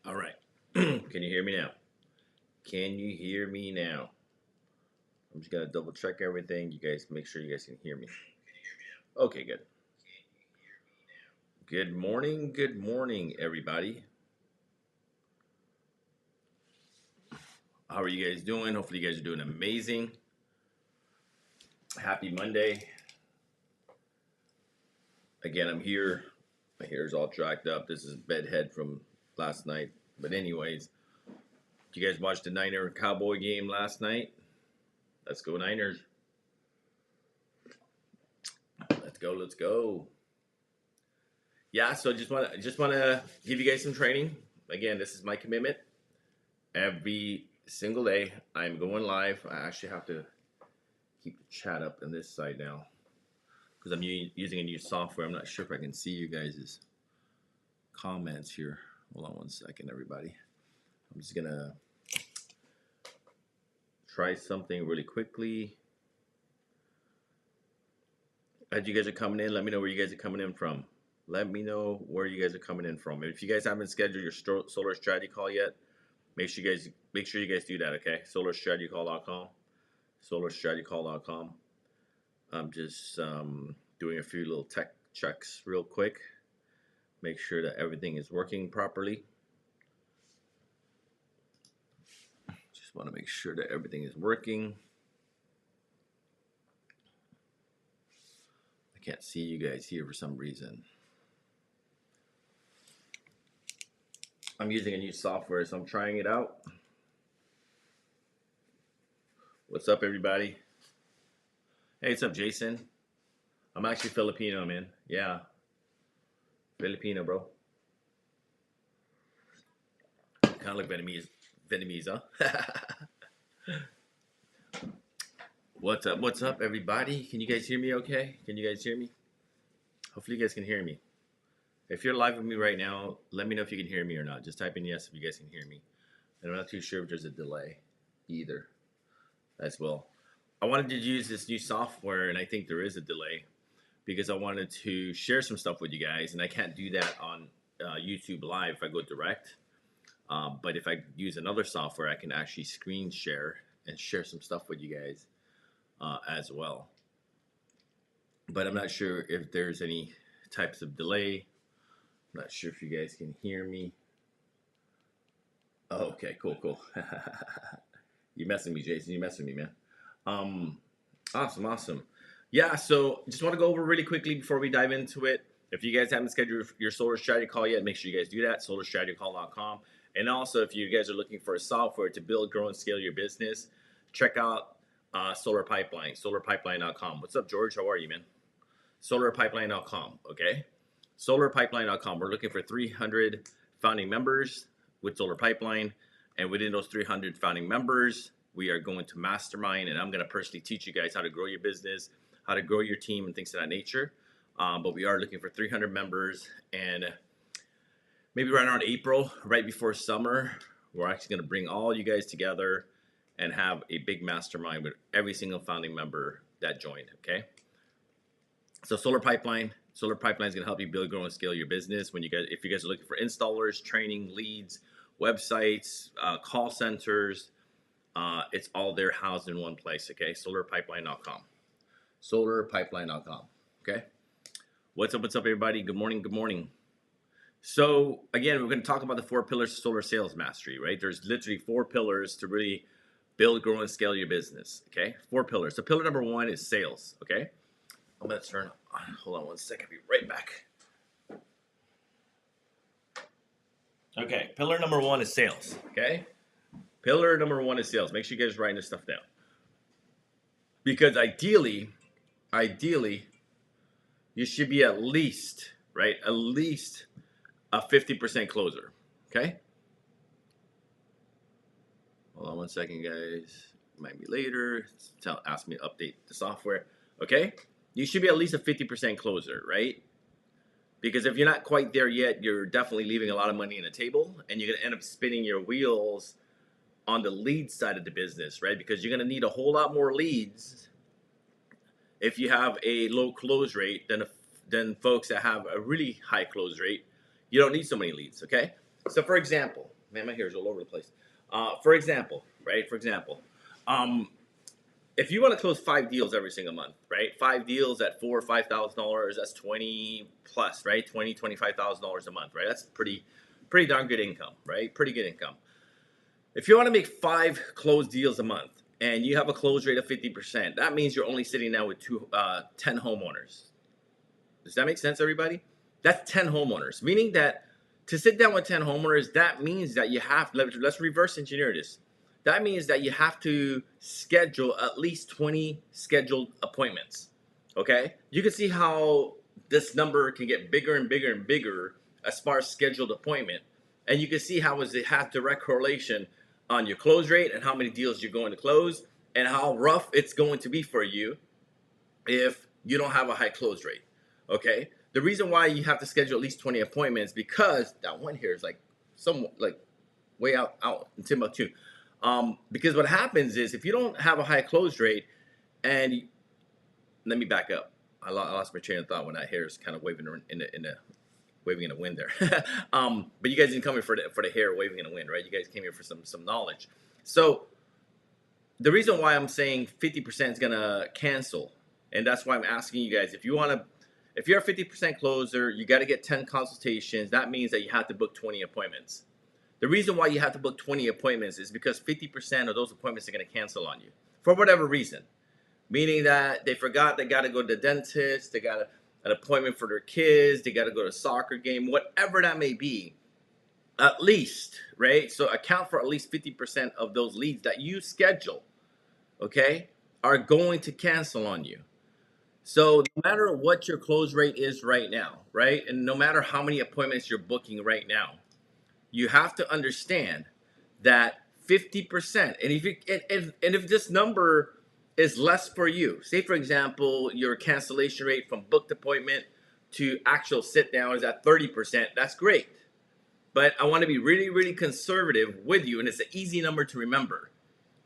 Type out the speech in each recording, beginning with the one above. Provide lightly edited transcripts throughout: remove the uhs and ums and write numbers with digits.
All right. Can you hear me now? Can you hear me now? I'm just gonna double check everything. You guys make sure you guys can hear me. Okay, good. Good morning, everybody. How are you guys doing? Hopefully, you guys are doing amazing. Happy Monday. Again, I'm here. My hair's all jacked up. This is bedhead from last night. But anyways, you guys watched the Niner Cowboy game last night? Let's go Niners. Let's go. Let's go. Yeah, so just wanna give you guys some training. Again, this is my commitment. Every single day, I'm going live. I actually have to keep the chat up on this side now because I'm using a new software. I'm not sure if I can see you guys' comments here. Hold on one second, everybody. I'm just gonna try something really quickly. As you guys are coming in, let me know where you guys are coming in from. Let me know where you guys are coming in from. If you guys haven't scheduled your solar strategy call yet, make sure you guys do that. Okay, solarstrategycall.com, solarstrategycall.com. I'm just doing a few little tech checks real quick. Make sure that everything is working properly. Just want to make sure that everything is working. I can't see you guys here for some reason. I'm using a new software, so I'm trying it out. What's up, everybody? Hey, what's up, Jason? I'm actually Filipino, man. Yeah, Filipino, bro. Kind of like Vietnamese, huh? What's up? What's up, everybody? Can you guys hear me okay? Can you guys hear me? Hopefully, you guys can hear me. If you're live with me right now, let me know if you can hear me or not. Just type in yes if you guys can hear me. And I'm not too sure if there's a delay either as well. I wanted to use this new software, and I think there is a delay because I wanted to share some stuff with you guys, and I can't do that on YouTube Live if I go direct. But if I use another software, I can actually screen share and share some stuff with you guys as well. But I'm not sure if there's any types of delay. I'm not sure if you guys can hear me. Oh, okay, cool. You messing me, Jason. You messing me, man. Um, awesome. Yeah, so just want to go over really quickly before we dive into it. If you guys haven't scheduled your solar strategy call yet, make sure you guys do that. Solarstrategycall.com. And also, if you guys are looking for a software to build, grow, and scale your business, check out Solar Pipeline, solarpipeline.com. What's up, George? How are you, man? Solarpipeline.com. Okay, solarpipeline.com. We're looking for 300 founding members with Solar Pipeline, and within those 300 founding members, we are going to mastermind, and I'm going to personally teach you guys how to grow your business, how to grow your team, and things of that nature. But we are looking for 300 members, and maybe right around April, right before summer, we're actually going to bring all you guys together and have a big mastermind with every single founding member that joined. Okay. So Solar Pipeline is going to help you build, grow, and scale your business. If you guys are looking for installers, training, leads, websites, call centers, it's all there housed in one place. Okay, solarpipeline.com. Solarpipeline.com. Okay. What's up, everybody? Good morning. So again, we're going to talk about the 4 pillars of solar sales mastery, right? There's literally 4 pillars to really build, grow, and scale your business. Okay, 4 pillars. So pillar number 1 is sales. Okay. I'm going to turn on. Hold on one second. I'll be right back. Okay. Pillar number 1 is sales. Okay. Pillar number 1 is sales. Make sure you guys are writing this stuff down. Because ideally, you should be at least a 50% closer. Okay. Hold on one second, guys. Might be later. Ask me to update the software. Okay. You should be at least a 50% closer, right? Because if you're not quite there yet, you're definitely leaving a lot of money on the table, and you're going to end up spinning your wheels on the lead side of the business, right? Because you're going to need a whole lot more leads if you have a low close rate than folks that have a really high close rate. You don't need so many leads, okay? So for example, man, my hair is all over the place. For example, right? For example, um, if you want to close 5 deals every single month, right? 5 deals at $4 or $5,000, that's 20 plus, right? 20, $25,000 a month, right? That's pretty darn good income, right? Pretty good income. If you want to make 5 closed deals a month and you have a close rate of 50%, that means you're only sitting down with 10 homeowners. Does that make sense, everybody? That's 10 homeowners, meaning that to sit down with 10 homeowners, that means that you have, let's reverse engineer this. That means that you have to schedule at least 20 scheduled appointments. Okay? You can see how this number can get bigger and bigger and bigger as far as scheduled appointment. And you can see how it has direct correlation on your close rate and how many deals you're going to close and how rough it's going to be for you if you don't have a high close rate. Okay? The reason why you have to schedule at least 20 appointments because that one here is like way out in Timbuktu. Because what happens is if you don't have a high close rate, and let me back up. I lost my train of thought when that hair is kind of waving in the wind there. But you guys didn't come here for the hair waving in the wind, right? You guys came here for some knowledge. So the reason why I'm saying 50% is gonna cancel, and that's why I'm asking you guys if you're a 50% closer, you got to get 10 consultations. That means that you have to book 20 appointments. The reason why you have to book 20 appointments is because 50% of those appointments are going to cancel on you for whatever reason. Meaning that they forgot they got to go to the dentist, they got an appointment for their kids, they got to go to a soccer game, whatever that may be. At least, right? So account for at least 50% of those leads that you schedule, okay, are going to cancel on you. So no matter what your close rate is right now, right? And no matter how many appointments you're booking right now, you have to understand that 50%, and if this number is less for you, say for example, your cancellation rate from booked appointment to actual sit down is at 30%, that's great. But I want to be really, really conservative with you, and it's an easy number to remember.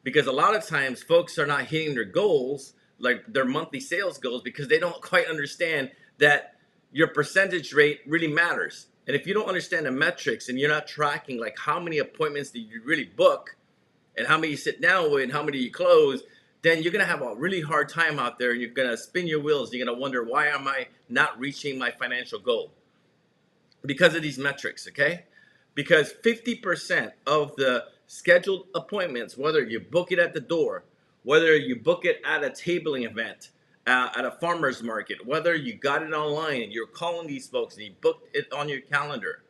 Because a lot of times folks are not hitting their goals, like their monthly sales goals, because they don't quite understand that your percentage rate really matters. And if you don't understand the metrics and you're not tracking like how many appointments did you really book and how many you sit down with and how many you close, then you're going to have a really hard time out there and you're going to spin your wheels. You're going to wonder, why am I not reaching my financial goal? Because of these metrics, okay? Because 50% of the scheduled appointments, whether you book it at the door, whether you book it at a tabling event, at a farmer's market, whether you got it online and you're calling these folks and you booked it on your calendar,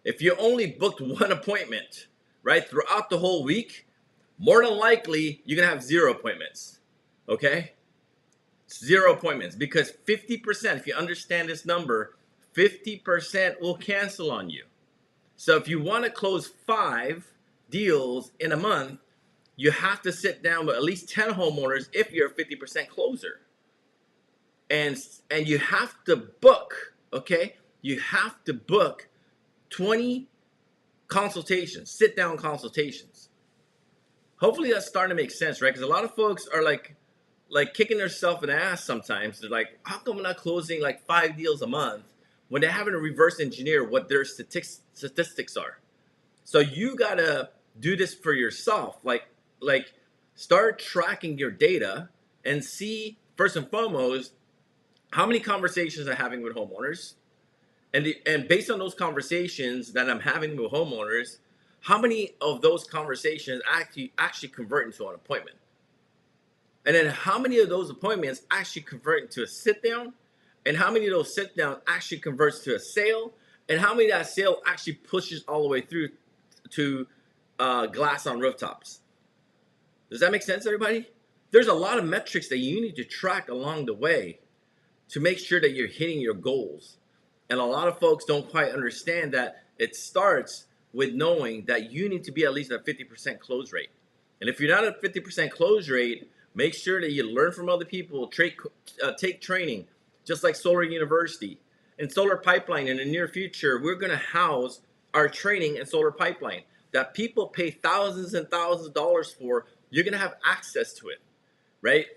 if you only booked one appointment, right, throughout the whole week, more than likely you're going to have 0 appointments, okay? 0 appointments, because 50%, if you understand this number, 50% will cancel on you. So if you want to close 5 deals in a month, you have to sit down with at least 10 homeowners if you're a 50% closer. And you have to book, okay? You have to book 20 consultations, sit down consultations. Hopefully that's starting to make sense, right? Because a lot of folks are like kicking themselves in the ass sometimes. They're like, how come I'm not closing like 5 deals a month when they're having to reverse engineer what their statistics are? So you gotta do this for yourself. Like start tracking your data and see, first and foremost, how many conversations I'm having with homeowners, and based on those conversations that I'm having with homeowners, how many of those conversations actually convert into an appointment, and then how many of those appointments actually convert into a sit down, and how many of those sit down actually converts to a sale, and how many of that sale actually pushes all the way through to glass on rooftops. Does that make sense, everybody? There's a lot of metrics that you need to track along the way to make sure that you're hitting your goals. And a lot of folks don't quite understand that it starts with knowing that you need to be at least at 50% close rate. And if you're not at 50% close rate, make sure that you learn from other people, take training, just like Solar University. And Solar Pipeline, in the near future, we're going to house our training in Solar Pipeline that people pay thousands and thousands of dollars for. You're going to have access to it, right?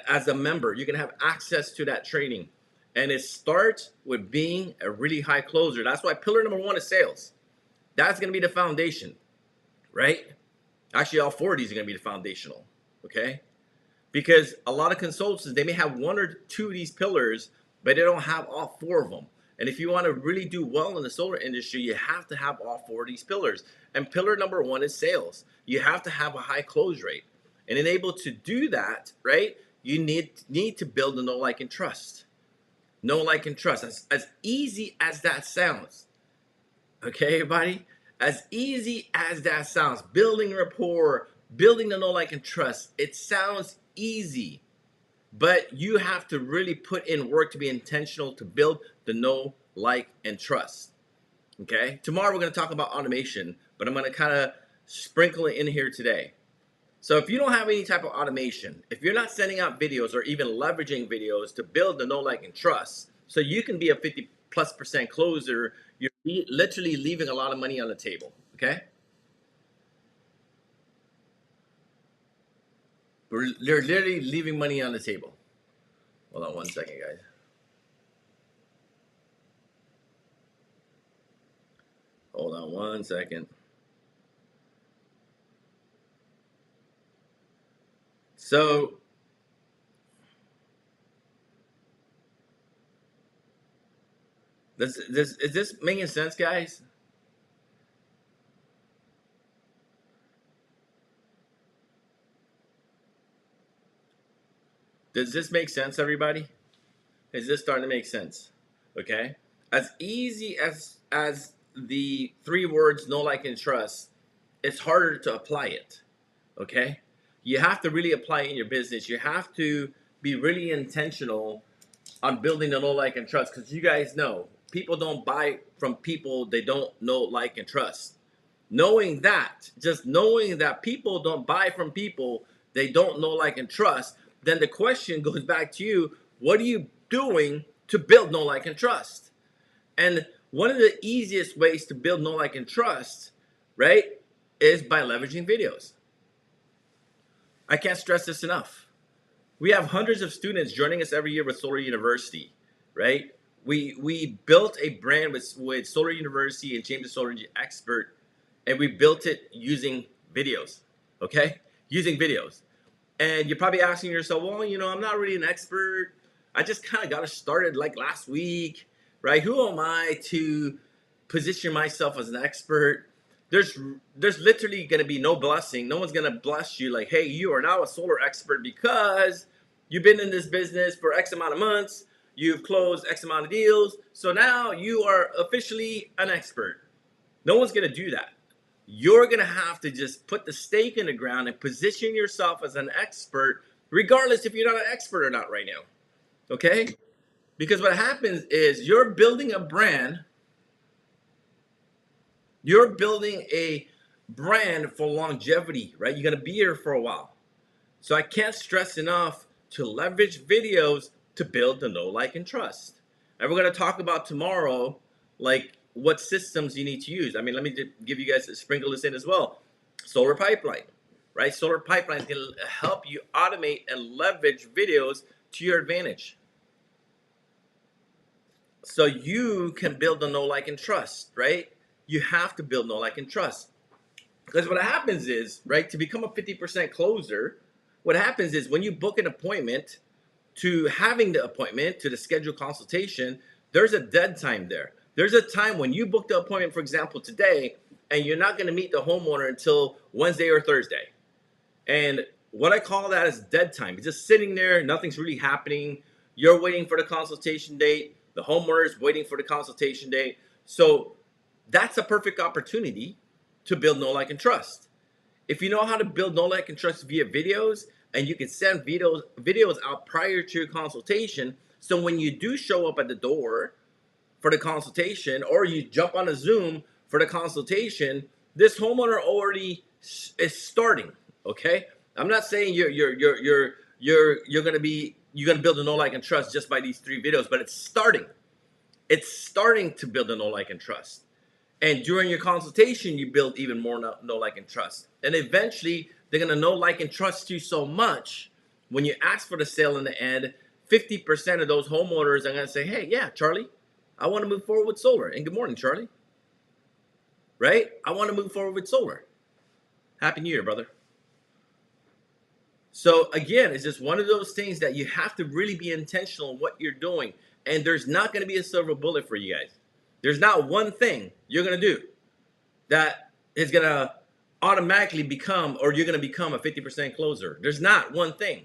As a member, you can have access to that training. And it starts with being a really high closer. That's why pillar number 1 is sales. That's going to be the foundation, right? Actually, all four of these are going to be the foundational, okay? Because a lot of consultants, they may have one or two of these pillars, but they don't have all four of them. And if you want to really do well in the solar industry, you have to have all four of these pillars. And pillar number one is sales. You have to have a high close rate. And in able to do that, right, you need to build a know, like, and trust. Know, like, and trust. As easy as that sounds, okay, everybody? As easy as that sounds, building rapport, building the know, like, and trust, it sounds easy, but you have to really put in work to be intentional to build the know, like, and trust. Okay? Tomorrow we're going to talk about automation, but I'm going to kind of sprinkle it in here today. So if you don't have any type of automation, if you're not sending out videos or even leveraging videos to build the know, like, and trust, so you can be a 50+% closer, you're literally leaving a lot of money on the table, okay? They're literally leaving money on the table. Hold on one second, guys. Hold on one second. So, is this making sense, guys? Does this make sense, everybody? Is this starting to make sense? Okay. As easy as the three words know, like, and trust, it's harder to apply it. Okay. You have to really apply it in your business. You have to be really intentional on building the know, like, and trust, because you guys know people don't buy from people they don't know, like, and trust. Knowing that, just knowing that people don't buy from people they don't know, like, and trust, then the question goes back to you: what are you doing to build know, like, and trust? And one of the easiest ways to build know, like, and trust, right, is by leveraging videos. I can't stress this enough. We have hundreds of students joining us every year with Solar University, right? We built a brand with Solar University and James the Solar Expert, and we built it using videos, okay? Using videos. And you're probably asking yourself, well, I'm not really an expert. I just kind of got started like last week, right? Who am I to position myself as an expert? There's literally going to be no blessing. No one's going to bless you like, hey, you are now a solar expert because you've been in this business for X amount of months. You've closed X amount of deals. So now you are officially an expert. No one's going to do that. You're going to have to just put the stake in the ground and position yourself as an expert, regardless if you're not an expert or not right now. Okay? Because what happens is you're building a brand. You're building a brand for longevity, right? You're going to be here for a while. So I can't stress enough to leverage videos to build the know, like, and trust. And we're going to talk about tomorrow, like, what systems you need to use. I mean, let me give you guys, sprinkle this in as well. Solar pipeline, right? Solar pipeline is going to help you automate and leverage videos to your advantage. So you can build the know, like, and trust, right? You have to build know, like, and trust. Because what happens is, right, to become a 50% closer, what happens is when you book an appointment to having the appointment to the scheduled consultation, there's a dead time there. There's a time when you book the appointment, for example, today, and you're not going to meet the homeowner until Wednesday or Thursday. And what I call that is dead time. It's just sitting there. Nothing's really happening. You're waiting for the consultation date. The homeowner is waiting for the consultation date. So that's a perfect opportunity to build know, like, and trust. If you know how to build know, like, and trust via videos, and you can send videos out prior to your consultation, so when you do show up at the door for the consultation, or you jump on a Zoom for the consultation, this homeowner already is starting. Okay, I'm not saying you're gonna build a know, like, and trust just by these 3 videos, but it's starting. It's starting to build a know, like, and trust. And during your consultation, you build even more know, like, and trust. And eventually, they're going to know, like, and trust you so much when you ask for the sale in the end, 50% of those homeowners are going to say, hey, yeah, Charlie, I want to move forward with solar. And good morning, Charlie. right? I want to move forward with solar. Happy New Year, brother. So again, it's just one of those things that you have to really be intentional in what you're doing. And there's not going to be a silver bullet for you guys. There's not one thing you're going to do that is going to automatically become, or you're going to become a 50% closer. There's not one thing.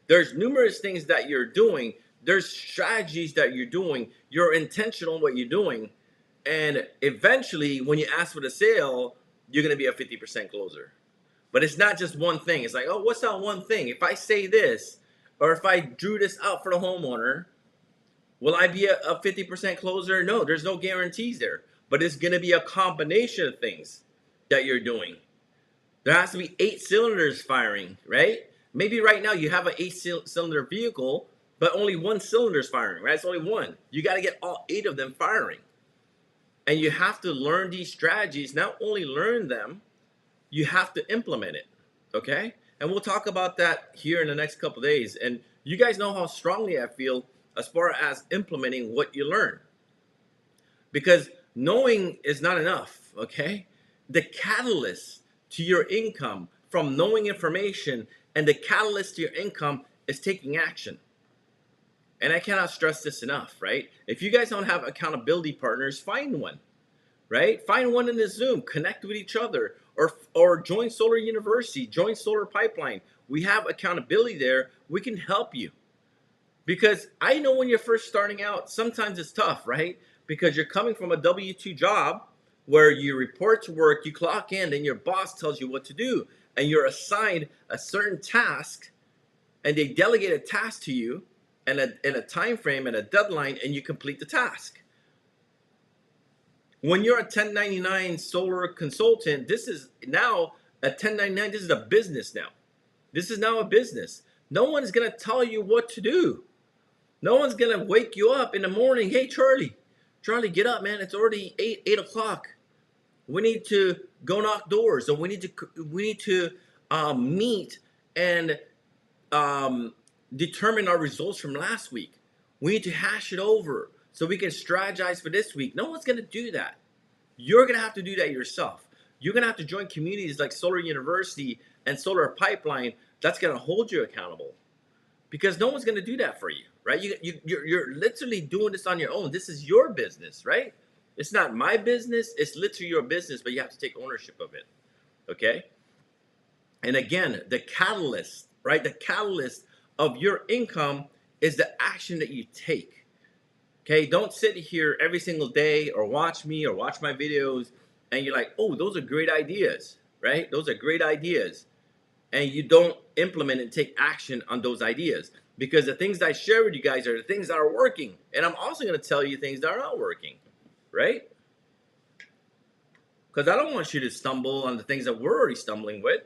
There's numerous things that you're doing. There's strategies that you're doing. You're intentional in what you're doing. And eventually, when you ask for the sale, you're going to be a 50% closer. But it's not just one thing. It's like, oh, what's that one thing? If I say this, or if I drew this out for the homeowner, will I be a 50% closer? No, there's no guarantees there. But it's going to be a combination of things that you're doing. There has to be 8 cylinders firing, right? Maybe right now you have an 8-cylinder vehicle, but only 1 cylinder is firing, right? It's only one. You got to get all 8 of them firing. And you have to learn these strategies. Not only learn them, you have to implement it, okay? And we'll talk about that here in the next couple of days. And you guys know how strongly I feel as far as implementing what you learn. Because knowing is not enough, okay? The catalyst to your income from knowing information and the catalyst to your income is taking action. And I cannot stress this enough, right? If you guys don't have accountability partners, find one, right? Find one in the Zoom, connect with each other, or join Solar University, join Solar Pipeline. We have accountability there. We can help you. Because I know when you're first starting out, sometimes it's tough, right? Because you're coming from a W-2 job where you report to work, you clock in, and your boss tells you what to do. And you're assigned a certain task, and they delegate a task to you, and a time frame and a deadline, and you complete the task. When you're a 1099 solar consultant, this is now a 1099. This is a business now. This is now a business. No one's going to tell you what to do. No one's going to wake you up in the morning. Hey, Charlie, get up, man. It's already 8 o'clock. We need to go knock doors, or we need to meet and determine our results from last week. We need to hash it over so we can strategize for this week. No one's going to do that. You're going to have to do that yourself. You're going to have to join communities like Solar University and Solar Pipeline that's going to hold you accountable, because no one's going to do that for you, right? You're literally doing this on your own. This is your business, right? It's not my business. It's literally your business, but you have to take ownership of it, okay? And again, the catalyst, right? The catalyst of your income is the action that you take. Okay, don't sit here every single day or watch me or watch my videos and you're like, oh, those are great ideas, right? Those are great ideas. And you don't implement and take action on those ideas, because the things that I share with you guys are the things that are working. And I'm also going to tell you things that are not working, right? Because I don't want you to stumble on the things that we're already stumbling with.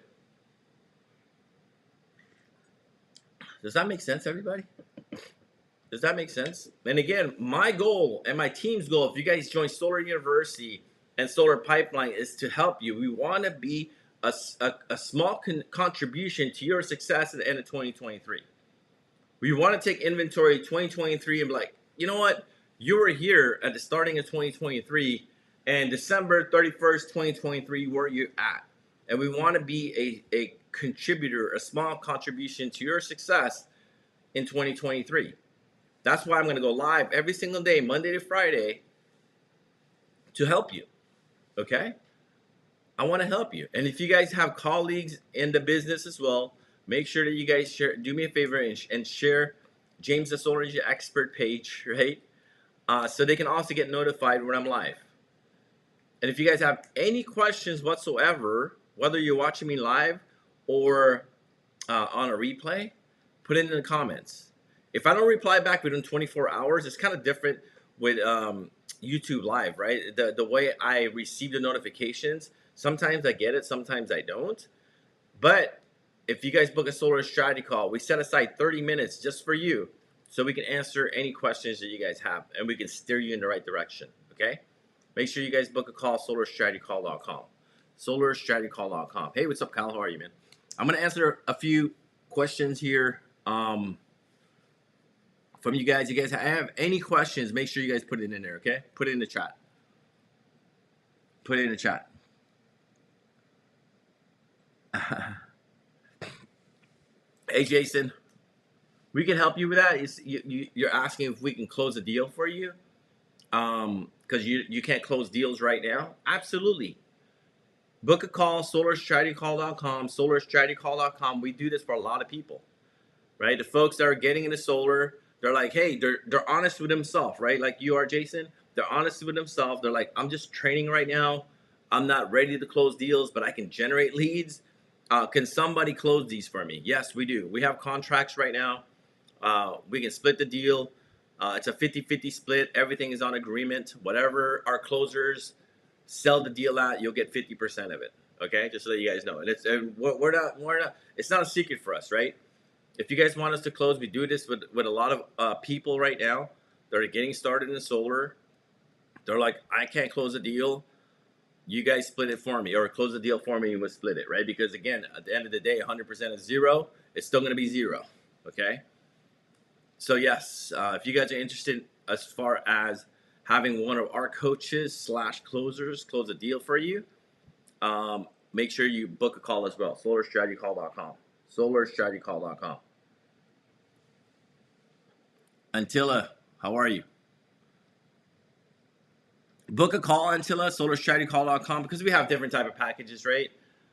Does that make sense, everybody? Does that make sense? And again, my goal and my team's goal, if you guys join Solar University and Solar Pipeline, is to help you. We want to be a small contribution to your success at the end of 2023. We want to take inventory of 2023 and be like, you know what? You were here at the starting of 2023, and December 31st, 2023, where you at? And we want to be a contributor, a small contribution to your success in 2023. That's why I'm going to go live every single day, Monday to Friday, to help you, okay? I want to help you. And if you guys have colleagues in the business as well, make sure that you guys share. Do me a favor and share James the Solar Energy Expert page, right? So they can also get notified when I'm live. And if you guys have any questions whatsoever, whether you're watching me live or on a replay, put it in the comments. If I don't reply back within 24 hours, it's kind of different with YouTube Live, right? The way I receive the notifications, sometimes I get it, sometimes I don't. But if you guys book a solar strategy call, we set aside 30 minutes just for you so we can answer any questions that you guys have and we can steer you in the right direction, okay? Make sure you guys book a call, solarstrategycall.com. Solarstrategycall.com. Hey, what's up, Kyle? How are you, man? I'm going to answer a few questions here from you guys. You guys have any questions, make sure you guys put it in there, okay? Put it in the chat. Put it in the chat. Hey, Jason, we can help you with that. You're asking if we can close a deal for you, because you can't close deals right now. Absolutely. Book a call, solarstrategycall.com, solarstrategycall.com. We do this for a lot of people, right? The folks that are getting into solar, they're like, hey, they're honest with themselves, right? Like you are, Jason. They're honest with themselves. They're like, I'm just training right now. I'm not ready to close deals, but I can generate leads. Can somebody close these for me? Yes, we do. We have contracts right now. We can split the deal. It's a 50-50 split. Everything is on agreement. Whatever our closers sell the deal at, you'll get 50% of it. Okay, just so that you guys know. And we're not. It's not a secret for us, right? If you guys want us to close, we do this with a lot of people right now that are getting started in solar. They're like, I can't close a deal. You guys split it for me, or close the deal for me, and we'll split it, right? Because again, at the end of the day, 100% is zero. It's still going to be zero. Okay. So yes, if you guys are interested as far as having one of our coaches slash closers close a deal for you, make sure you book a call as well. Solarstrategycall.com. Solarstrategycall.com. Antilla, how are you? Book a call, Antilla, solarstrategycall.com, because we have different type of packages, right?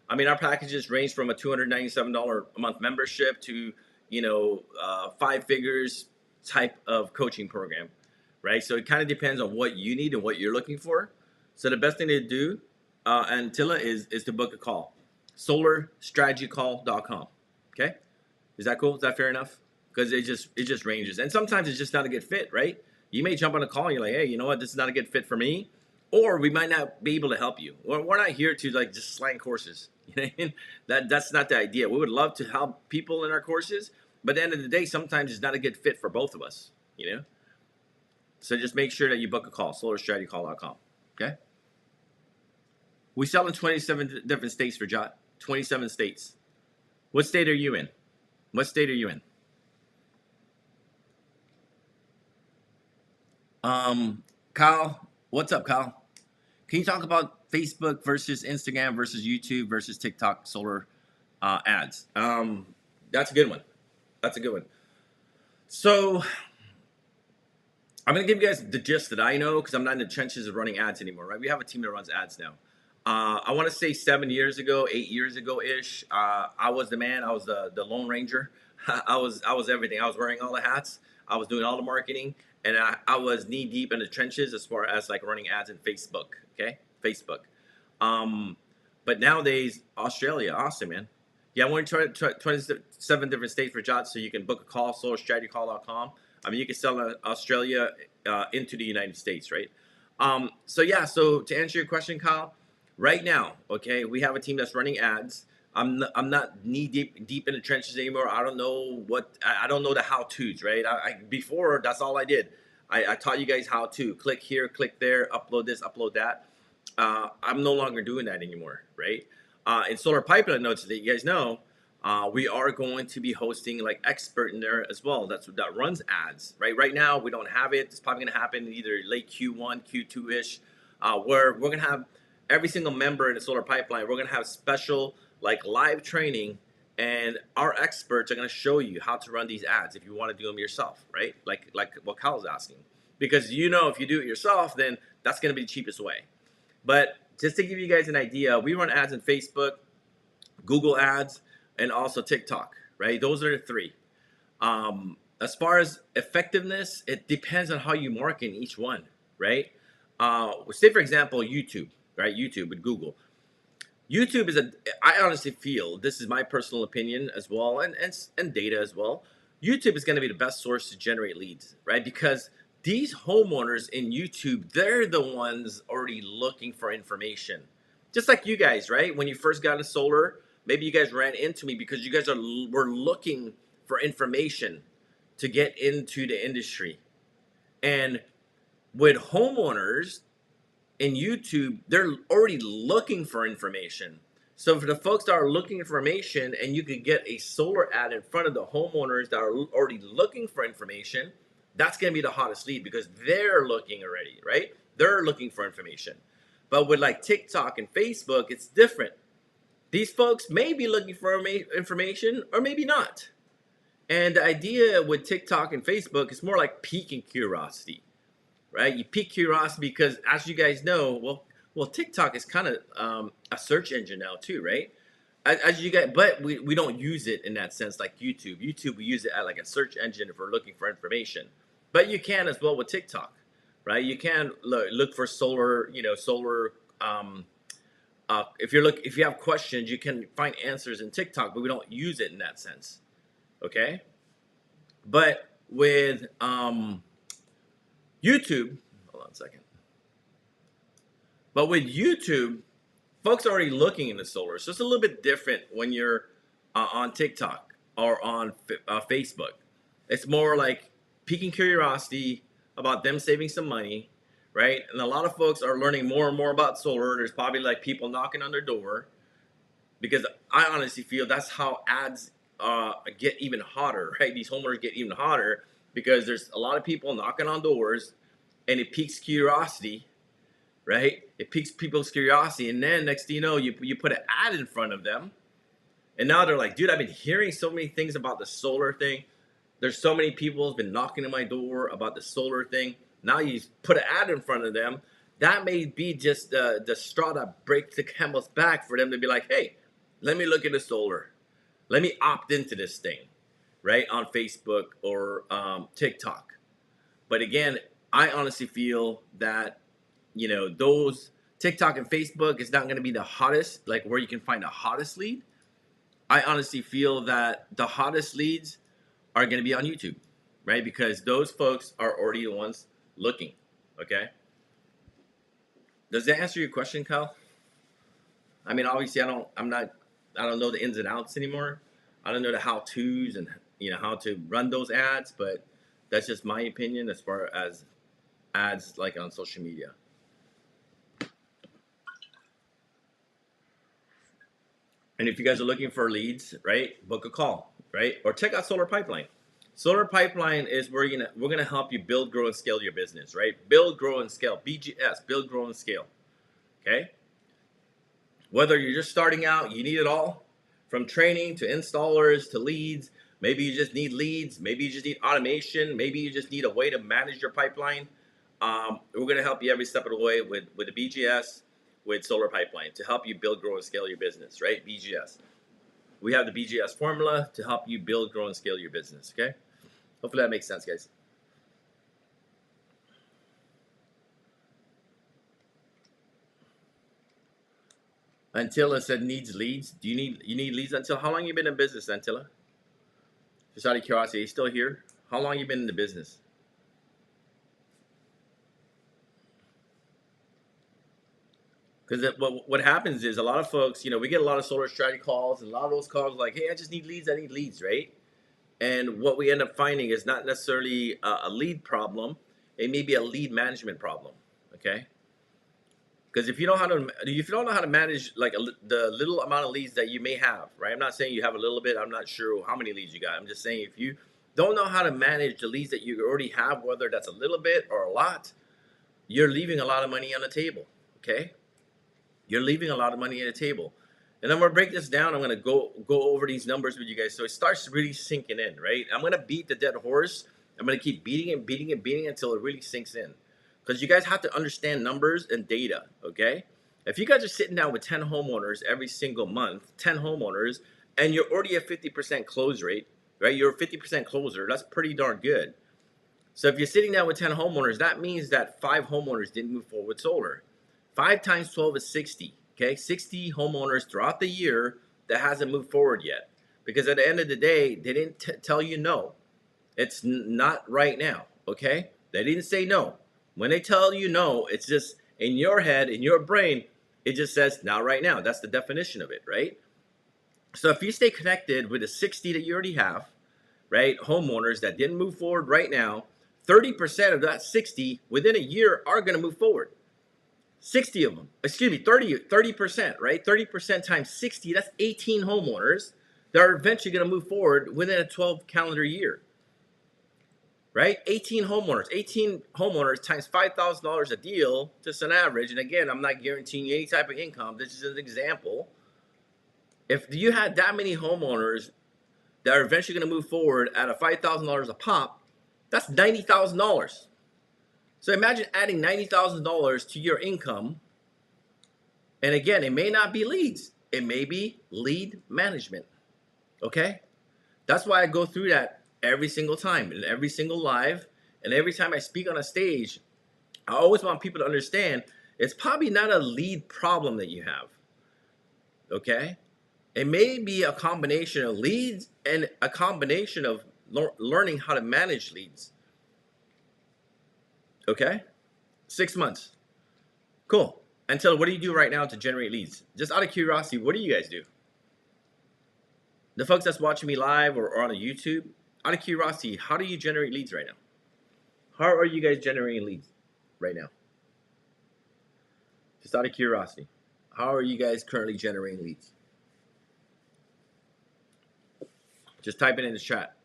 I mean, our packages range from a $297 a month membership to, five figures type of coaching program, right? So it kind of depends on what you need and what you're looking for. So the best thing to do, Antilla, is to book a call. Solarstrategycall.com. Okay? Is that cool? Is that fair enough? Because it just ranges, and sometimes it's just not a good fit, right? You may jump on a call and you're like, hey, you know what? This is not a good fit for me, or we might not be able to help you. We're not here to like just slang courses. You know what I mean? That's not the idea. We would love to help people in our courses, but at the end of the day, sometimes it's not a good fit for both of us. So just make sure that you book a call. Solarstrategycall.com. Okay. We sell in 27 different states for Jot. 27 states. What state are you in? What state are you in? Kyle, what's up, Kyle? Can you talk about Facebook versus Instagram versus YouTube versus TikTok solar ads? That's a good one. That's a good one. So I'm gonna give you guys the gist that I know, because I'm not in the trenches of running ads anymore, right? We have a team that runs ads now. I want to say 7 years ago, 8 years ago ish. I was the man. I was the Lone Ranger. I was everything. I was wearing all the hats. I was doing all the marketing, and I was knee deep in the trenches as far as like running ads in Facebook. Okay, Facebook. But nowadays, Australia, awesome, man. Yeah, I want to try 27 different states for jobs, so you can book a call, solarstrategycall.com. I mean, you can sell in Australia into the United States, right? So to answer your question, Kyle, right now, okay, we have a team that's running ads. I'm not knee deep in the trenches anymore. I don't know I don't know the how tos, right? Before, that's all I did. I taught you guys how to click here, click there, upload this, upload that. I'm no longer doing that anymore, right? In Solar Pipeline Notes, that you guys know, we are going to be hosting like expert in there as well. That runs ads, right? Right now we don't have it. It's probably going to happen either late Q1, Q2 ish, where we're going to have every single member in the Solar Pipeline. We're going to have special like live training, and our experts are going to show you how to run these ads if you want to do them yourself, right? Like what Kyle's asking, because if you do it yourself, then that's going to be the cheapest way. But just to give you guys an idea, we run ads in Facebook, Google Ads, and also TikTok, right? Those are the three. As far as effectiveness, it depends on how you market in each one, right? Say, for example, YouTube, right? YouTube with Google. YouTube I honestly feel, this is my personal opinion as well, and data as well. YouTube is going to be the best source to generate leads, right? Because these homeowners in YouTube, they're the ones already looking for information. Just like you guys, right? When you first got into solar, maybe you guys ran into me because you guys were looking for information to get into the industry. And with homeowners in YouTube, they're already looking for information. So for the folks that are looking for information, and you could get a solar ad in front of the homeowners that are already looking for information, that's going to be the hottest lead, because they're looking already, right? They're looking for information. But with like TikTok and Facebook, it's different. These folks may be looking for information or maybe not. And the idea with TikTok and Facebook is more like piquing curiosity, right? You pique curiosity because, as you guys know, well, TikTok is kind of a search engine now too, right? As you guys, but we don't use it in that sense like YouTube. YouTube, we use it as like a search engine if we're looking for information. But you can as well with TikTok, right? You can look for solar, solar. If you have questions, you can find answers in TikTok, but we don't use it in that sense. Okay, but with YouTube, hold on a second. But with YouTube, folks are already looking into solar, so it's a little bit different when you're on TikTok or on Facebook. It's more like piquing curiosity about them saving some money, right? And a lot of folks are learning more and more about solar. There's probably like people knocking on their door, because I honestly feel that's how ads get even hotter, right? These homeowners get even hotter because there's a lot of people knocking on doors, and it piques curiosity, right? It piques people's curiosity, and then next thing you know, you put an ad in front of them, and now they're like, dude, I've been hearing so many things about the solar thing. There's so many people have been knocking on my door about the solar thing. Now you put an ad in front of them. That may be just the straw that breaks the camel's back for them to be like, hey, let me look into solar. Let me opt into this thing, right? On Facebook or TikTok. But again, I honestly feel that, those TikTok and Facebook is not going to be the hottest, like where you can find the hottest lead. I honestly feel that the hottest leads are going to be on YouTube, right? Because those folks are already the ones looking, okay? Does that answer your question, Kyle? I mean, obviously, I don't know the ins and outs anymore. I don't know the how-tos and how to run those ads, but that's just my opinion as far as ads like on social media. And if you guys are looking for leads, right, book a call, right, or check out Solar Pipeline. Solar Pipeline is where we're gonna help you build, grow, and scale your business, right? Build, grow, and scale. BGS, build, grow, and scale. Okay. Whether you're just starting out, you need it all, from training to installers to leads. Maybe you just need leads. Maybe you just need automation. Maybe you just need a way to manage your pipeline. We're gonna help you every step of the way with the BGS, with Solar Pipeline, to help you build, grow, and scale your business, right? BGS. We have the BGS formula to help you build, grow, and scale your business, okay? Hopefully that makes sense, guys. Antilla said needs leads. You need leads, Antilla? How long you been in business, Antilla? Just out of curiosity, are you still here? How long you been in the business? Because what happens is a lot of folks, we get a lot of solar strategy calls, and a lot of those calls like, hey, I just need leads, right? And what we end up finding is not necessarily a lead problem. It may be a lead management problem, okay? Because if you don't know how to manage like the little amount of leads that you may have, right? I'm not saying you have a little bit. I'm not sure how many leads you got. I'm just saying if you don't know how to manage the leads that you already have, whether that's a little bit or a lot, you're leaving a lot of money on the table, okay? You're leaving a lot of money on the table. And I'm gonna break this down. I'm gonna go over these numbers with you guys so it starts really sinking in, right? I'm gonna beat the dead horse. I'm gonna keep beating it until it really sinks in. Because you guys have to understand numbers and data, okay? If you guys are sitting down with 10 homeowners every single month, 10 homeowners, and you're already at 50% close rate, right? You're a 50% closer. That's pretty darn good. So if you're sitting down with 10 homeowners, that means that 5 homeowners didn't move forward with solar. 5 times 12 is 60, okay? 60 homeowners throughout the year that hasn't moved forward yet. Because at the end of the day, they didn't tell you no. It's not right now, okay? They didn't say no. When they tell you no, it's just in your head, in your brain, it just says not right now. That's the definition of it, right? So if you stay connected with the 60 that you already have, right, homeowners that didn't move forward right now, 30% of that 60 within a year are going to move forward. 60 of them, 30%, right? 30% times 60, that's 18 homeowners that are eventually going to move forward within a 12 calendar year, right? 18 homeowners times $5,000 a deal, just an average. And again, I'm not guaranteeing any type of income. This is an example. If you had that many homeowners that are eventually going to move forward at a $5,000 a pop, that's $90,000. So imagine adding $90,000 to your income. And again, it may not be leads, it may be lead management. Okay? That's why I go through that every single time, in every single live, and every time I speak on a stage. I always want people to understand it's probably not a lead problem that you have. Okay? It may be a combination of leads and a combination of learning how to manage leads. Okay? 6 months. Cool. Until, what do you do right now to generate leads? Just out of curiosity, what do you guys do? The folks that's watching me live or on a YouTube, out of curiosity, how do you generate leads right now? How are you guys generating leads right now? Just out of curiosity, how are you guys currently generating leads? Just type it in the chat.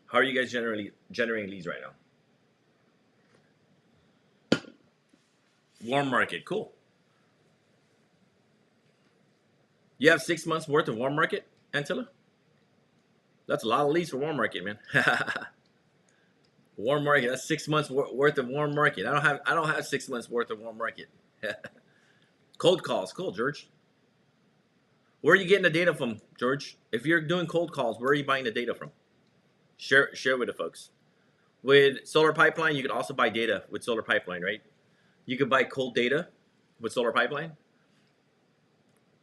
How are you guys generating leads right now? Warm market, cool. You have 6 months worth of warm market, Antilla? That's a lot of leads for warm market, man. Warm market, that's 6 months worth of warm market. I don't have 6 months worth of warm market. Cold calls, cool, George. Where are you getting the data from, George? If you're doing cold calls, where are you buying the data from? Share with the folks. With Solar Pipeline, you could also buy data with Solar Pipeline, right? You could buy cold data with Solar Pipeline.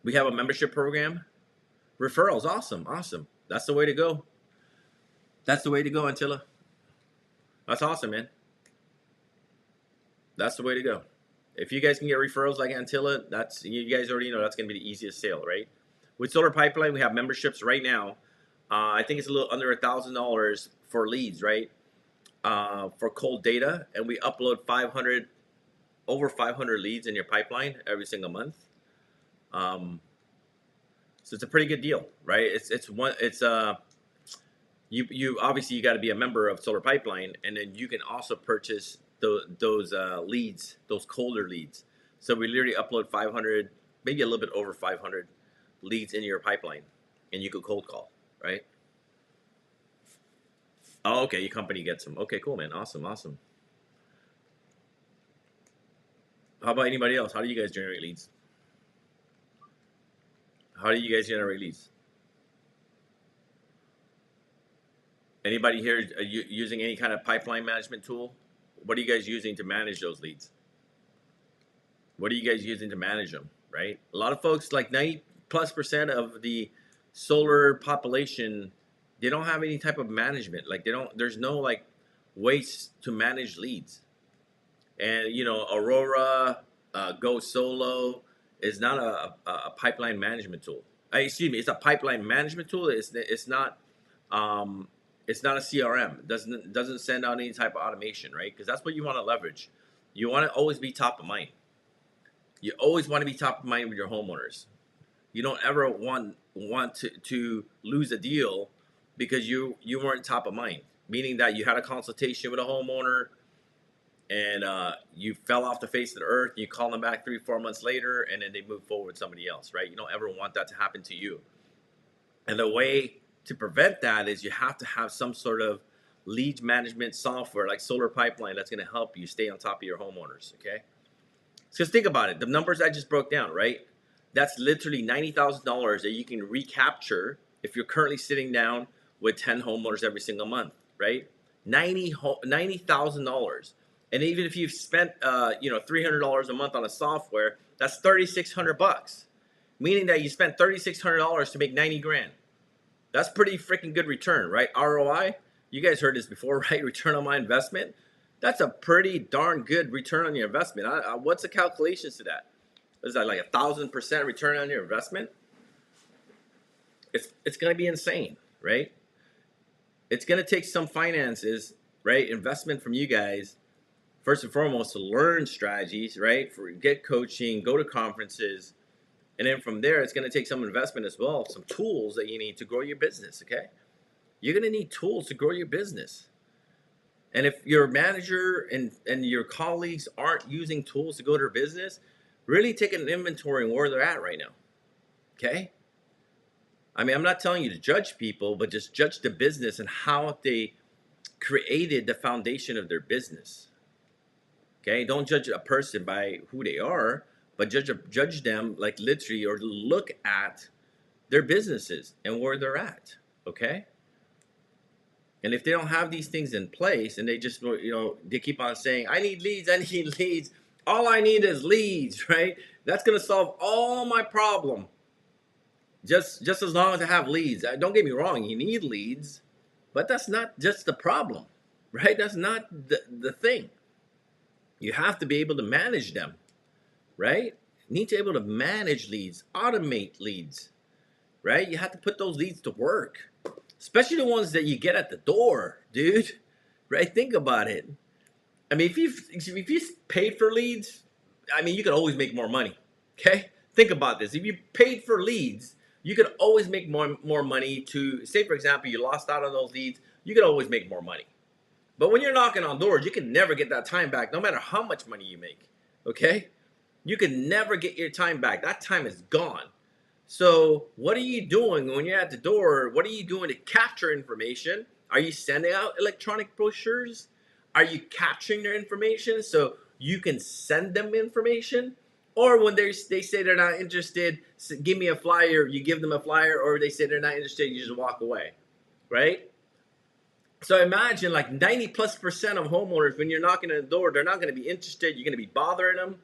We have a membership program. Referrals, awesome, awesome. That's the way to go. That's the way to go, Antilla. That's awesome, man. That's the way to go. If you guys can get referrals like Antilla, that's, you guys already know that's going to be the easiest sale, right? With Solar Pipeline, we have memberships right now. I think it's a little under $1,000 for leads, right? For cold data, and we upload over 500 leads in your pipeline every single month. So it's a pretty good deal, right? You obviously, you got to be a member of Solar Pipeline, and then you can also purchase those leads, those colder leads. So we literally upload 500, maybe a little bit over 500 leads in your pipeline, and you could cold call, right? Oh, okay, your company gets them. Okay, cool, man. Awesome, awesome. How about anybody else? How do you guys generate leads? How do you guys generate leads? Anybody here using any kind of pipeline management tool? What are you guys using to manage those leads? What are you guys using to manage them, right? A lot of folks, like 90+% of the solar population, they don't have any type of management. Like there's no like ways to manage leads. And you know, Aurora, Go Solo is not a pipeline management tool. Excuse me, it's a pipeline management tool. It's not a CRM. It doesn't send out any type of automation, right? Because that's what you want to leverage. You want to always be top of mind. You always want to be top of mind with your homeowners. You don't ever want to lose a deal because you weren't top of mind. Meaning that you had a consultation with a homeowner and you fell off the face of the earth. You call them back 3-4 months later, and then they move forward with somebody else, right? You don't ever want that to happen to you. And the way to prevent that is you have to have some sort of lead management software like Solar Pipeline that's going to help you stay on top of your homeowners, okay? So think about it. The numbers I just broke down, right? That's literally $90,000 that you can recapture if you're currently sitting down with 10 homeowners every single month, right? $90,000. And even if you've spent $300 a month on a software, that's $3,600, meaning that you spent $3,600 to make 90 grand. That's pretty freaking good return, right? ROI, you guys heard this before, right? Return on my investment. That's a pretty darn good return on your investment. What's the calculations to that? Is that like 1,000% return on your investment? It's going to be insane, right? It's going to take some finances, right? Investment from you guys, first and foremost, to learn strategies, right? Get coaching, go to conferences. And then from there, it's going to take some investment as well, some tools that you need to grow your business, okay? You're going to need tools to grow your business. And if your manager and your colleagues aren't using tools to grow their business, really take an inventory on where they're at right now. Okay. I mean, I'm not telling you to judge people, but just judge the business and how they created the foundation of their business. Okay. Don't judge a person by who they are, but judge them like literally, or look at their businesses and where they're at. Okay. And if they don't have these things in place and they just, they keep on saying, I need leads, I need leads. All I need is leads, right? That's going to solve all my problem. Just as long as I have leads. Don't get me wrong, you need leads, but that's not just the problem, right? That's not the thing. You have to be able to manage them, right? You need to be able to manage leads, automate leads, right? You have to put those leads to work, especially the ones that you get at the door, dude, right? Think about it. I mean, if you paid for leads, I mean, you could always make more money. Okay, think about this. If you paid for leads, you could always make more money. To say, for example, you lost out on those leads, you could always make more money. But when you're knocking on doors, you can never get that time back, no matter how much money you make. Okay, you can never get your time back. That time is gone. So what are you doing when you're at the door? What are you doing to capture information? Are you sending out electronic brochures? Are you capturing their information so you can send them information? Or when they say they're not interested, give me a flyer, you give them a flyer, or they say they're not interested, you just walk away, right? So imagine like 90+% of homeowners, when you're knocking on the door, they're not going to be interested. You're going to be bothering them.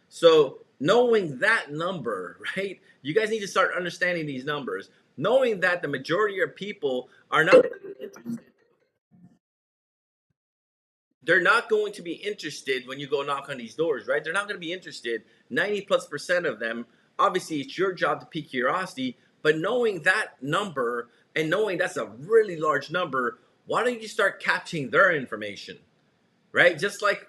So knowing that number, right? You guys need to start understanding these numbers. Knowing that the majority of people are not interested. They're not going to be interested when you go knock on these doors, right? They're not going to be interested. 90+% of them. Obviously, it's your job to pique curiosity, but knowing that number and knowing that's a really large number, why don't you start capturing their information, right? Just like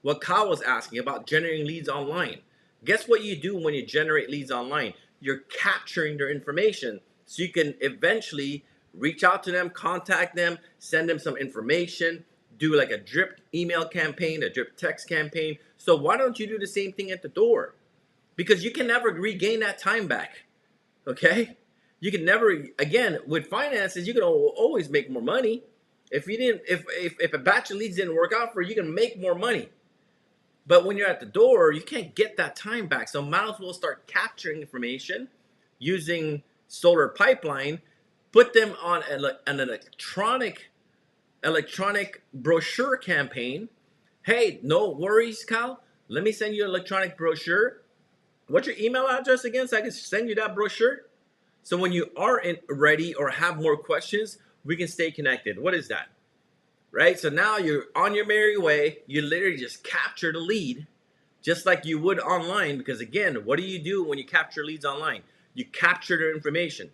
what Kyle was asking about generating leads online. Guess what you do when you generate leads online? You're capturing their information so you can eventually reach out to them, contact them, send them some information, do like a drip email campaign, a drip text campaign. So why don't you do the same thing at the door? Because you can never regain that time back. Okay? You can never, again, with finances, you can always make more money. If a batch of leads didn't work out for you, you can make more money. But when you're at the door, you can't get that time back. So might as well start capturing information using Solar Pipeline, put them on an electronic brochure campaign. Hey, no worries, Kyle. Let me send you an electronic brochure. What's your email address again so I can send you that brochure? So when you are ready or have more questions, we can stay connected. What is that? Right? So now you're on your merry way. You literally just capture the lead just like you would online. Because again, what do you do when you capture leads online? You capture their information.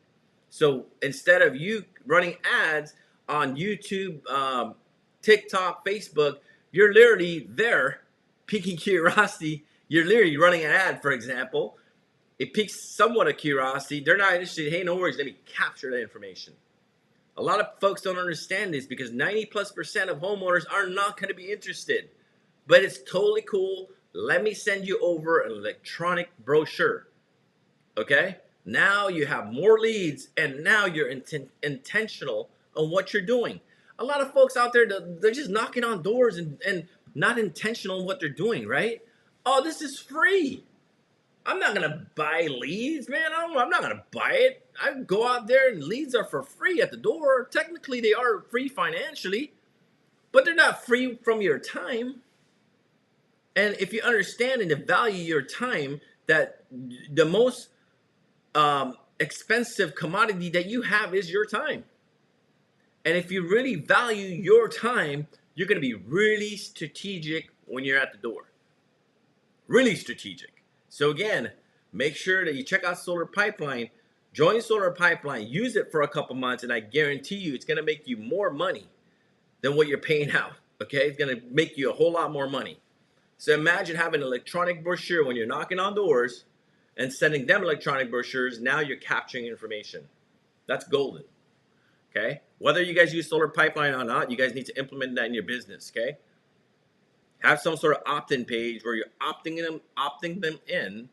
So instead of you running ads on YouTube, TikTok, Facebook, you're literally there piquing curiosity. You're literally running an ad, for example. It piques somewhat of curiosity. They're not interested. Hey, no worries. Let me capture that information. A lot of folks don't understand this because 90+% of homeowners are not going to be interested. But it's totally cool. Let me send you over an electronic brochure. Okay? Now you have more leads and now you're intentional on what you're doing. A lot of folks out there, they're just knocking on doors and not intentional in what they're doing, right? Oh, this is free. I'm not gonna buy leads, man. I'm not gonna buy it. I go out there and leads are for free at the door. Technically, they are free financially, but they're not free from your time. And if you understand and value your time, that the most expensive commodity that you have is your time. And if you really value your time, you're gonna be really strategic when you're at the door. Really strategic. So again, make sure that you check out Solar Pipeline, join Solar Pipeline, use it for a couple months, and I guarantee you it's going to make you more money than what you're paying out. Okay, it's going to make you a whole lot more money. So imagine having an electronic brochure when you're knocking on doors and sending them electronic brochures. Now you're capturing information. That's golden. Okay, whether you guys use Solar Pipeline or not, you guys need to implement that in your business. Okay. Have some sort of opt-in page where you're opting them in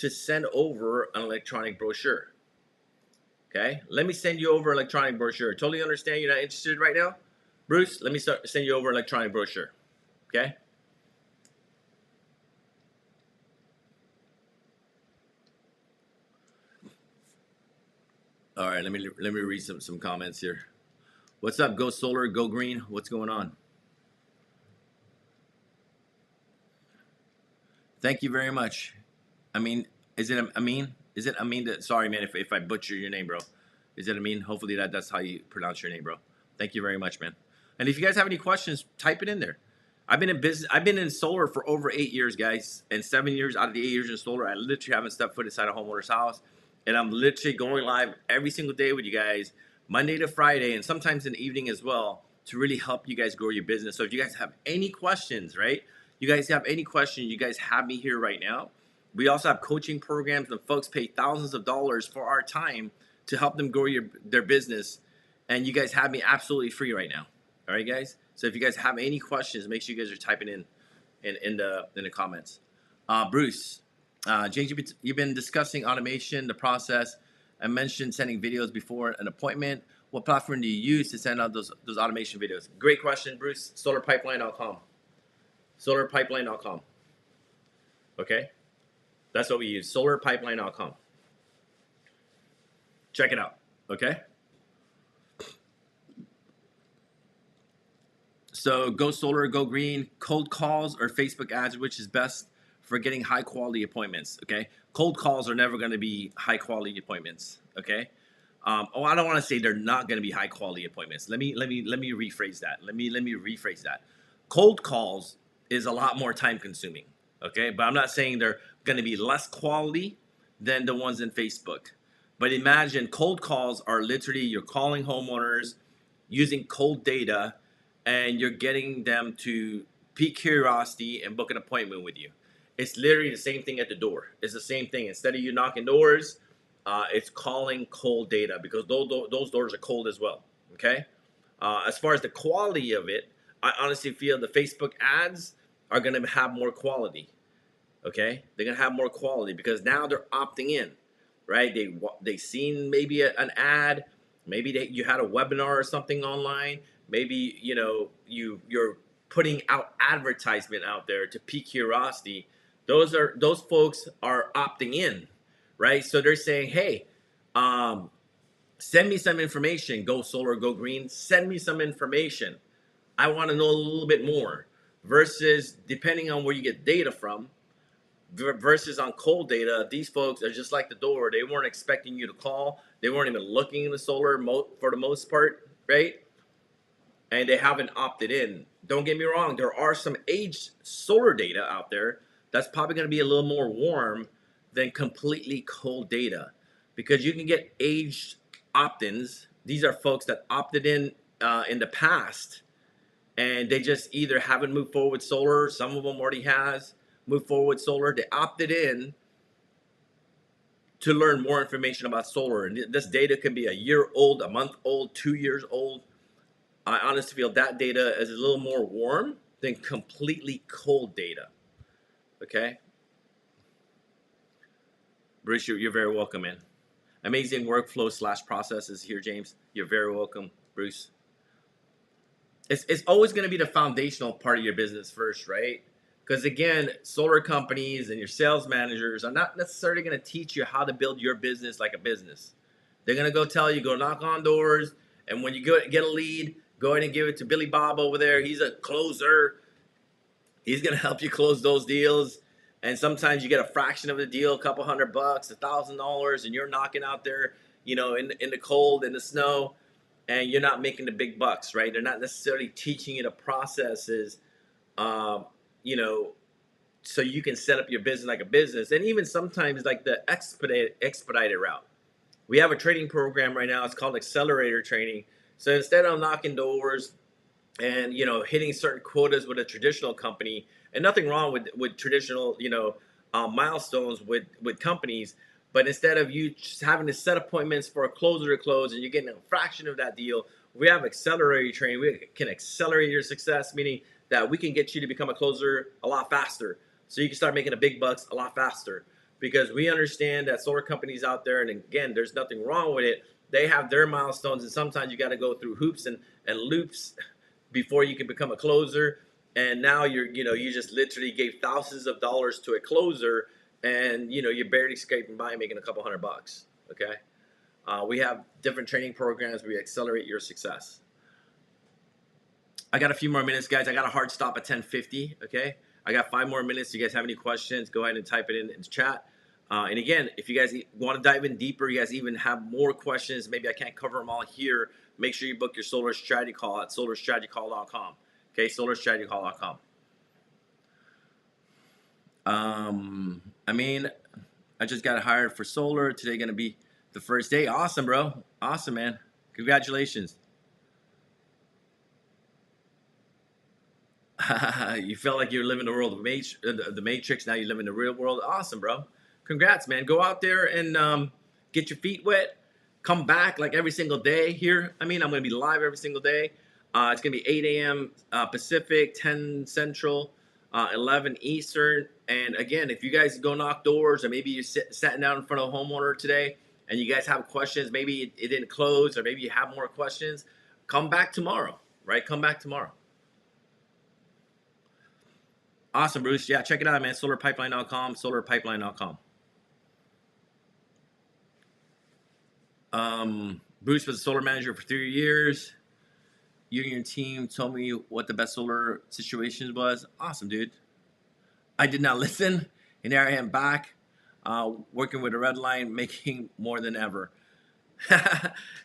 to send over an electronic brochure. Okay, let me send you over an electronic brochure. Totally understand you're not interested right now, Bruce. Let me send you over an electronic brochure. Okay. All right, let me read some comments here. What's up? Go solar, go green. What's going on? Thank you very much. I mean, is it Amin? Is it Amin? Sorry, man, if I butcher your name, bro. Is it Amin? Hopefully that's how you pronounce your name, bro. Thank you very much, man. And if you guys have any questions, type it in there. I've been in business. I've been in solar for over 8 years, guys, and 7 years out of the 8 years in solar, I literally haven't stepped foot inside a homeowner's house, and I'm literally going live every single day with you guys, Monday to Friday, and sometimes in the evening as well, to really help you guys grow your business. So if you guys have any questions, right? You guys have any questions, you guys have me here right now. We also have coaching programs, and folks pay thousands of dollars for our time to help them grow their business. And you guys have me absolutely free right now. All right, guys. So if you guys have any questions, make sure you guys are typing in the comments. Bruce, James, you've been discussing automation, the process. I mentioned sending videos before an appointment. What platform do you use to send out those automation videos? Great question, Bruce. SolarPipeline.com. SolarPipeline.com. Okay, that's what we use. SolarPipeline.com. Check it out. Okay. So go solar, go green, cold calls or Facebook ads, which is best for getting high quality appointments. Okay. Cold calls are never going to be high quality appointments. Okay. I don't want to say they're not going to be high quality appointments. Let me rephrase that. Let me rephrase that. Cold calls is a lot more time consuming. Okay. But I'm not saying they're going to be less quality than the ones in Facebook. But imagine cold calls are literally you're calling homeowners using cold data, and you're getting them to pique curiosity and book an appointment with you. It's literally the same thing at the door. It's the same thing. Instead of you knocking doors, it's calling cold data, because those doors are cold as well. Okay. As far as the quality of it, I honestly feel the Facebook ads are going to have more quality. Okay, they're going to have more quality because now they're opting in, right? They seen maybe an ad, maybe you had a webinar or something online. Maybe you're putting out advertisement out there to pique curiosity. Those folks are opting in, right? So they're saying, hey, send me some information. Go solar, go green. Send me some information. I want to know a little bit more. Versus depending on where you get data from, versus on cold data, these folks are just like the door. They weren't expecting you to call. They weren't even looking in the solar for the most part, right? And they haven't opted in. Don't get me wrong, there are some aged solar data out there that's probably going to be a little more warm than completely cold data, because you can get aged opt-ins. These are folks that opted in the past, and they just either haven't moved forward with solar. Some of them already has moved forward with solar. They opted in to learn more information about solar, and this data can be a year old, a month old, 2 years old. I honestly feel that data is a little more warm than completely cold data. Okay? Bruce, you're very welcome, man. Amazing workflow / processes here, James. You're very welcome, Bruce. It's always going to be the foundational part of your business first, right? Because again, solar companies and your sales managers are not necessarily going to teach you how to build your business like a business. They're going to go tell you, go knock on doors, and when you get a lead, go ahead and give it to Billy Bob over there. He's a closer. He's going to help you close those deals. And sometimes you get a fraction of the deal, a couple $100, $1,000, and you're knocking out there, in the cold, in the snow, and you're not making the big bucks, right? They're not necessarily teaching you the processes, so you can set up your business like a business. And even sometimes like the expedited route. We have a training program right now. It's called Accelerator Training. So instead of knocking doors and hitting certain quotas with a traditional company, and nothing wrong with traditional milestones with companies, but instead of you just having to set appointments for a closer to close and you're getting a fraction of that deal, we have Accelerator Training. We can accelerate your success, meaning that we can get you to become a closer a lot faster, so you can start making the big bucks a lot faster. because we understand that solar companies out there, and again, there's nothing wrong with it. They have their milestones, and sometimes you got to go through hoops and loops before you can become a closer. And now you just literally gave thousands of dollars to a closer, and you're barely scraping by making a couple $100. Okay, we have different training programs where we accelerate your success. I got a few more minutes, guys. I got a hard stop at 10:50. Okay, I got 5 more minutes. You guys have any questions? Go ahead and type it in the chat. And again, if you guys want to dive in deeper, you guys even have more questions, maybe I can't cover them all here, make sure you book your solar strategy call at solarstrategycall.com. Okay, solarstrategycall.com. I mean, I just got hired for solar. Today going to be the first day. Awesome, bro. Awesome, man. Congratulations. You felt like you were living the world of the Matrix. Now you live in the real world. Awesome, bro. Congrats, man. Go out there and get your feet wet. Come back like every single day here. I mean, I'm going to be live every single day. It's going to be 8 a.m. Pacific, 10 Central, 11 Eastern. And again, if you guys go knock doors, or maybe you're sitting down in front of a homeowner today and you guys have questions, maybe it didn't close, or maybe you have more questions, come back tomorrow, right? Come back tomorrow. Awesome, Bruce. Yeah, check it out, man. Solarpipeline.com, solarpipeline.com. Bruce was a solar manager for 3 years. You and your team told me what the best solar situation was. Awesome, dude. I did not listen, and there I am back, working with a red line, making more than ever.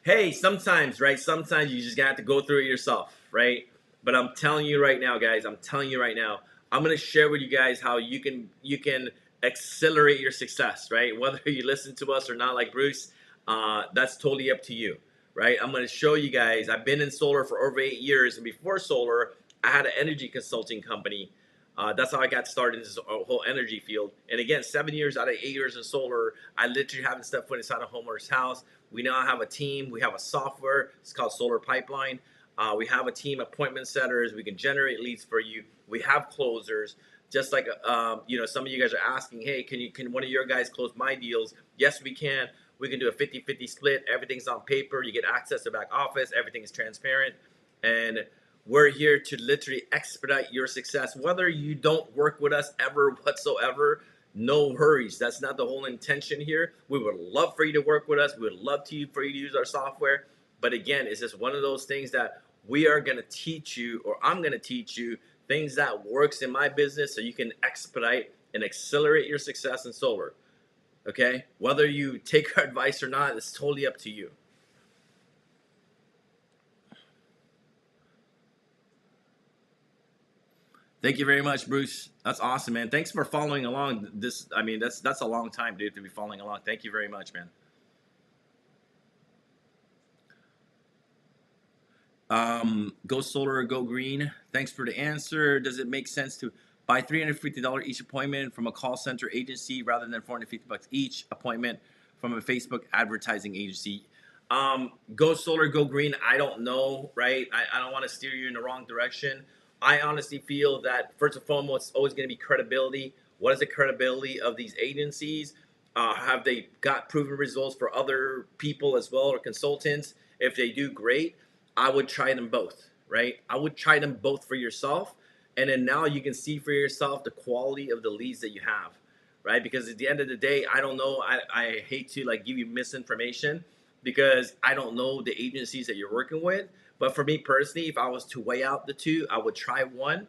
Hey, sometimes, right? Sometimes you just got to go through it yourself, right? But I'm telling you right now, guys, I'm going to share with you guys how you can accelerate your success, right? Whether you listen to us or not, like Bruce, that's totally up to you, right? I'm going to show you guys. I've been in solar for over 8 years, and before solar, I had an energy consulting company. That's how I got started in this whole energy field. And again, 7 years out of 8 years in solar, I literally haven't stepped foot inside a homeowner's house. We now have a team. We have a software. It's called Solar Pipeline. We have a team of appointment setters. We can generate leads for you. We have closers. Just like some of you guys are asking, hey, can one of your guys close my deals? Yes, we can. We can do a 50-50 split. Everything's on paper. You get access to back office. Everything is transparent. And we're here to literally expedite your success. Whether you don't work with us ever whatsoever, no worries. That's not the whole intention here. We would love for you to work with us. We would love for you to use our software. But again, it's just one of those things that we are going to teach you, or I'm going to teach you things that works in my business so you can expedite and accelerate your success in solar. Okay? Whether you take our advice or not, it's totally up to you. Thank you very much, Bruce. That's awesome, man. Thanks for following along. That's a long time, dude, to be following along. Thank you very much, man. Go solar or go green. Thanks for the answer. Does it make sense to buy $350 each appointment from a call center agency rather than $450 each appointment from a Facebook advertising agency? Go solar, go green. I don't know, right? I don't want to steer you in the wrong direction. I honestly feel that first and foremost, it's always going to be credibility. What is the credibility of these agencies? Have they got proven results for other people as well, or consultants? If they do, great. I would try them both, right? I would try them both for yourself. And then now you can see for yourself the quality of the leads that you have, right? Because at the end of the day, I don't know. I hate to give you misinformation because I don't know the agencies that you're working with. But for me personally, if I was to weigh out the two, I would try one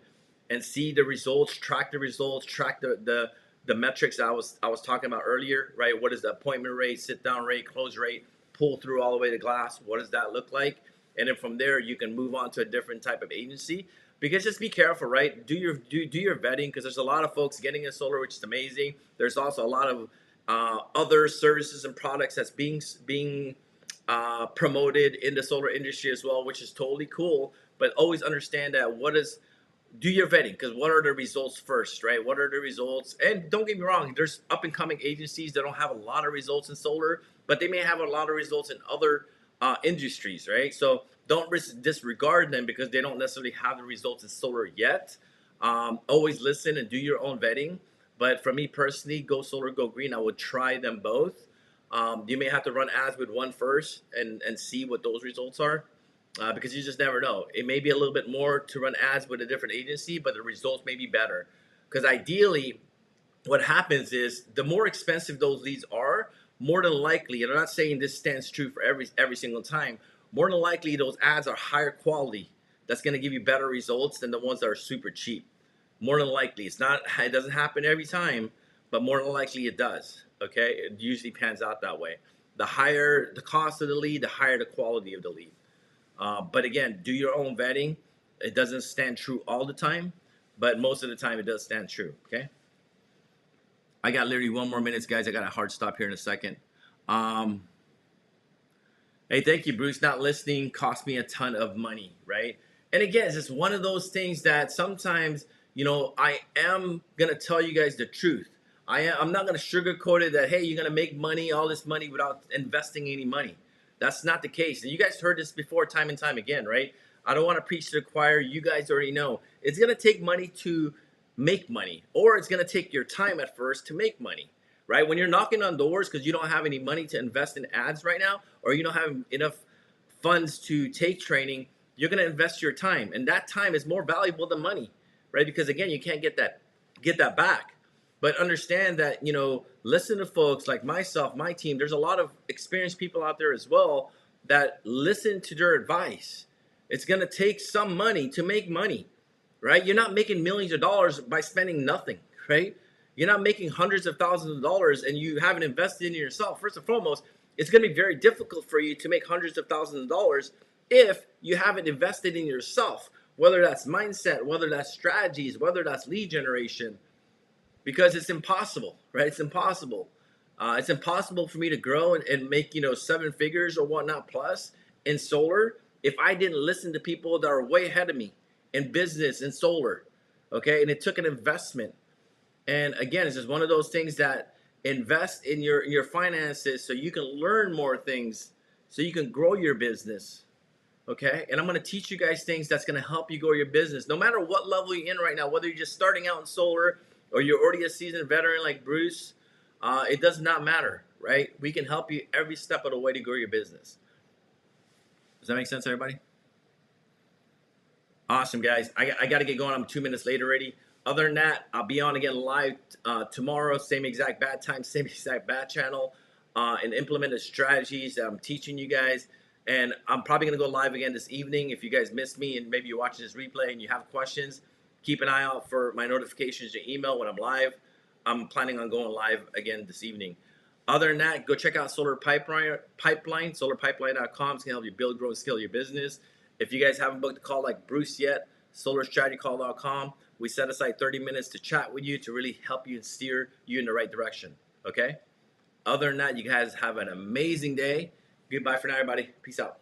and see the results, track the results, track the metrics I was talking about earlier, right? What is the appointment rate, sit down rate, close rate, pull through all the way to glass? What does that look like? And then from there, you can move on to a different type of agency. Because just be careful, right? Do your vetting, because there's a lot of folks getting in solar, which is amazing. There's also a lot of other services and products that's being promoted in the solar industry as well, which is totally cool. But always understand that do your vetting, because what are the results first, right? What are the results? And don't get me wrong, there's up and coming agencies that don't have a lot of results in solar, but they may have a lot of results in other industries, right? So don't disregard them because they don't necessarily have the results in solar yet. Always listen and do your own vetting. But for me personally, go solar, go green, I would try them both. You may have to run ads with one first and see what those results are, because you just never know. It may be a little bit more to run ads with a different agency, but the results may be better. Because ideally, what happens is the more expensive those leads are, more than likely, and I'm not saying this stands true for every single time, more than likely those ads are higher quality. That's going to give you better results than the ones that are super cheap. More than likely, it doesn't happen every time, but more than likely it does. Okay, it usually pans out that way. The higher the cost of the lead, the higher the quality of the lead. But again, do your own vetting. It doesn't stand true all the time, but most of the time it does stand true. Okay. I got literally 1 more minute, guys. I got a hard stop here in a second. Um, hey, thank you, Bruce. Not listening cost me a ton of money, right? And again, it's just one of those things that sometimes, I am gonna tell you guys the truth. I'm not gonna sugarcoat it that hey, you're gonna make money, all this money without investing any money. That's not the case. And you guys heard this before, time and time again, right? I don't want to preach to the choir. You guys already know it's gonna take money to make money, or it's going to take your time at first to make money, right? When you're knocking on doors because you don't have any money to invest in ads right now, or you don't have enough funds to take training, you're going to invest your time, and that time is more valuable than money, right? Because again, you can't get that back. But understand that, listen to folks like myself, my team. There's a lot of experienced people out there as well that listen to their advice. It's going to take some money to make money, right? You're not making millions of dollars by spending nothing, right? You're not making hundreds of thousands of dollars and you haven't invested in yourself. First and foremost, it's going to be very difficult for you to make hundreds of thousands of dollars if you haven't invested in yourself, whether that's mindset, whether that's strategies, whether that's lead generation, because it's impossible, right? It's impossible. It's impossible for me to grow and make, 7 figures or whatnot plus in solar if I didn't listen to people that are way ahead of me in business and solar. Okay. And it took an investment. And again, it's just one of those things that invest in your finances so you can learn more things, so you can grow your business. Okay. And I'm going to teach you guys things that's going to help you grow your business no matter what level you're in right now, whether you're just starting out in solar or you're already a seasoned veteran like Bruce. It does not matter, right? We can help you every step of the way to grow your business. Does that make sense, everybody? Awesome, guys. I got to get going. I'm 2 minutes late already. Other than that, I'll be on again live tomorrow, same exact bad time, same exact bad channel, and implement the strategies that I'm teaching you guys. And I'm probably going to go live again this evening. If you guys missed me and maybe you're watching this replay and you have questions, keep an eye out for my notifications, your email when I'm live. I'm planning on going live again this evening. Other than that, go check out Solar Pipeline, solarpipeline.com. It's going to help you build, grow, and scale your business. If you guys haven't booked a call like Bruce yet, solarstrategycall.com. We set aside 30 minutes to chat with you to really help you and steer you in the right direction. Okay? Other than that, you guys have an amazing day. Goodbye for now, everybody. Peace out.